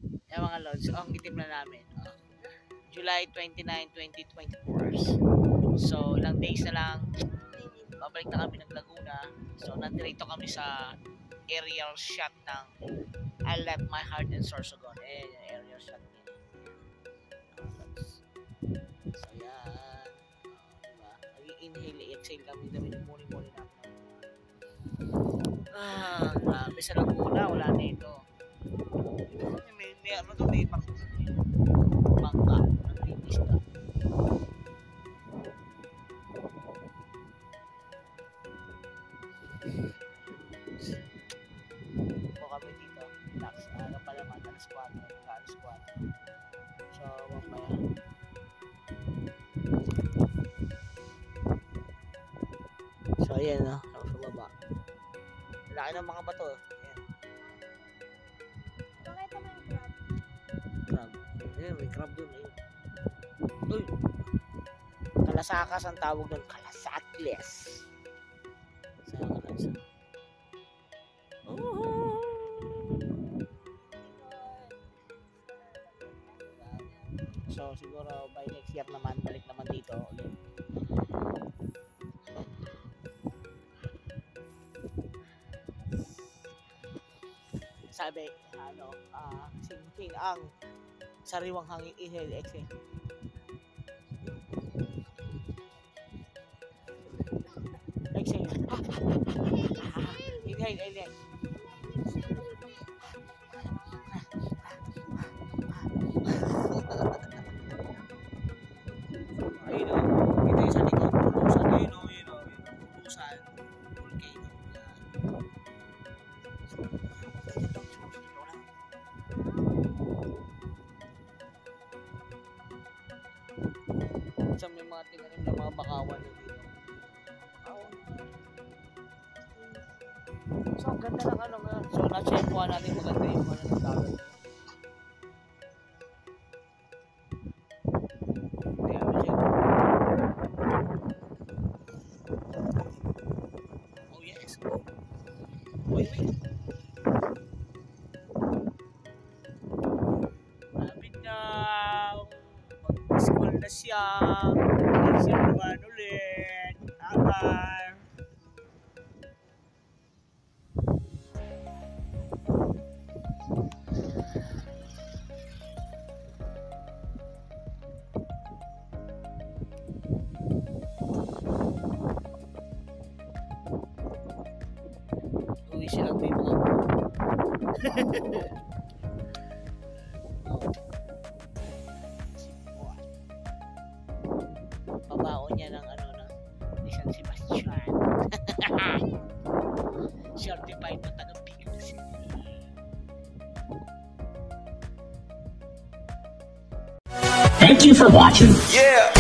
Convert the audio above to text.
Yung mga lods, ang itim na namin. July 29, 2024. So, ilang days na lang, babalik na kami ng Laguna. So, nandito kami sa aerial shot ng I Left My Heart in Sorsogon. Yung aerial shot niya. So, yan. Diba? Nag-inhale, exhale kami ng muni-muni namin. Grabe sa Laguna, wala dito. May ano to, may bangka, nagtitis ka. So kami dito, ano pala mga alas 4. So, mamaya. So, ayan no, sa baba. Laki ng mga bato. Ayan. Pakita mo yung crab. Crab. Ayan, may crab dun. Ayan. Uy! Kalasakas ang tawag doon. Kalasatles. Saan ka lang? So, siguro by next year naman, balik naman dito ulit. Sabi, singking ang sariwang hangin, inhale, exhale. Exhale. Inhale, inhale. Ayun o, ito yung sa likod, pulusan. Ayun o, pulusan, volcano. So may mga tingnan ng mga bakawan na dito. So ang ganda ng ano nga. So na-check natin maganda yung ano ng dagat. Oh yes. Wait. Lapit na. Mag-school na siya. Siya naman ulit. Akar. Uwi silang may mga pabaon niya ng ano na ni San Sebastian. Certified na taga-Bicol City. Thank you for watching. Yeah.